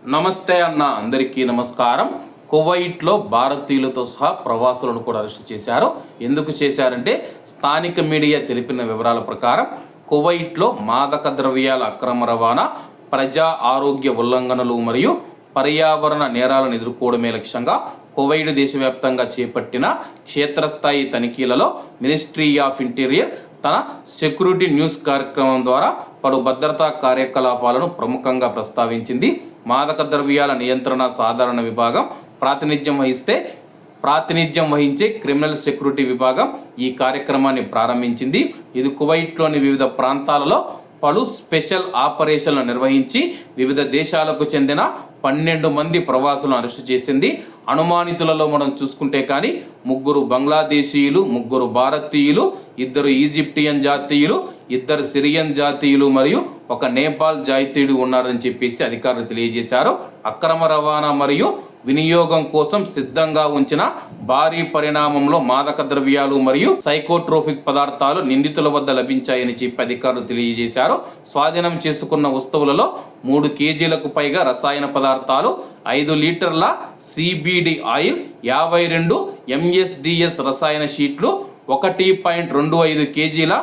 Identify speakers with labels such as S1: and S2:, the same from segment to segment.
S1: నమస్తే అన్న అందరికీ నమస్కారం. కువైట్లో భారతీయులతో సహా ప్రవాసులను కూడా అరెస్ట్ చేశారు. ఎందుకు చేశారంటే స్థానిక మీడియా తెలిపిన వివరాల ప్రకారం కువైట్లో మాదక ద్రవ్యాల అక్రమ రవాణా, ప్రజా ఆరోగ్య ఉల్లంఘనలు మరియు పర్యావరణ నేరాలను ఎదుర్కోవడమే లక్ష్యంగా కువైట్ దేశవ్యాప్తంగా చేపట్టిన క్షేత్రస్థాయి తనిఖీలలో మినిస్ట్రీ ఆఫ్ ఇంటీరియర్ తన సెక్యూరిటీ న్యూస్ కార్యక్రమం ద్వారా పలు భద్రతా కార్యకలాపాలను ప్రముఖంగా ప్రస్తావించింది. మాదక ద్రవ్యాల నియంత్రణ సాధారణ విభాగం ప్రాతినిధ్యం వహించే క్రిమినల్ సెక్యూరిటీ విభాగం ఈ కార్యక్రమాన్ని ప్రారంభించింది. ఇది కువైట్లోని వివిధ ప్రాంతాలలో పలు స్పెషల్ ఆపరేషన్లు నిర్వహించి వివిధ దేశాలకు చెందిన 12 మంది ప్రవాసులను అరెస్టు చేసింది. అనుమానితులలో మనం చూసుకుంటే కానీ 3 బంగ్లాదేశీయులు, 3 భారతీయులు, 2 ఈజిప్టియన్ జాతీయులు, 2 సిరియన్ జాతీయులు మరియు 1 నేపాల్ జాతీయుడు ఉన్నారని చెప్పేసి అధికారులు తెలియజేశారు. అక్రమ రవాణా మరియు వినియోగం కోసం సిద్ధంగా ఉంచిన భారీ పరిణామంలో మాదక ద్రవ్యాలు మరియు సైకోట్రోపిక్ పదార్థాలు నిందితుల వద్ద లభించాయని చెప్పి అధికారులు తెలియజేశారు. స్వాధీనం చేసుకున్న వస్తువులలో 3 కేజీలకు పైగా రసాయన పదార్థాలు, 5 లీటర్ల CBD ఆయిల్, 52 MSDS రసాయన షీట్లు, 1.25 కేజీల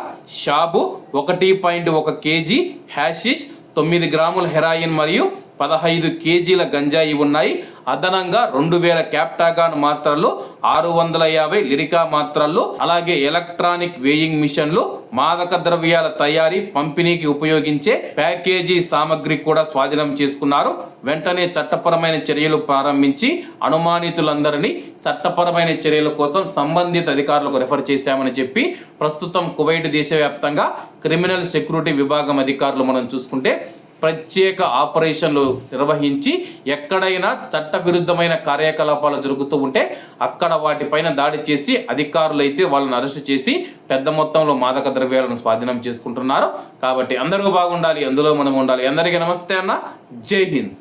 S1: షాబు, 1.1 కేజీ హ్యాషిష్, 9 గ్రాముల హెరాయిన్ మరియు 15 కేజీల గంజాయి ఉన్నాయి. అదనంగా 2000 క్యాప్టాగాన్ మాత్రలు, 650 లిరికా మాత్రలు, అలాగే ఎలక్ట్రానిక్ వేయింగ్ మిషన్లు, మాదక ద్రవ్యాల తయారీ పంపిణీకి ఉపయోగించే ప్యాకేజీ సామగ్రి కూడా స్వాధీనం చేసుకున్నారు. వెంటనే చట్టపరమైన చర్యలు ప్రారంభించి అనుమానితులందరినీ చట్టపరమైన చర్యల కోసం సంబంధిత అధికారులకు రెఫర్ చేశామని చెప్పి ప్రస్తుతం కువైట్ దేశవ్యాప్తంగా క్రిమినల్ సెక్యూరిటీ విభాగం అధికారులు మనం చూసుకుంటే ప్రత్యేక ఆపరేషన్లు నిర్వహించి ఎక్కడైనా చట్టవిరుద్ధమైన కార్యకలాపాలు జరుగుతూ ఉంటే అక్కడ వాటిపైన దాడి చేసి అధికారులు అయితే వాళ్ళని అరెస్టు చేసి పెద్ద మొత్తంలో మాదక ద్రవ్యాలను స్వాధీనం చేసుకుంటున్నారు. కాబట్టి అందరూ బాగుండాలి, అందులో మనం ఉండాలి. అందరికీ నమస్తే అన్న, జై హింద్.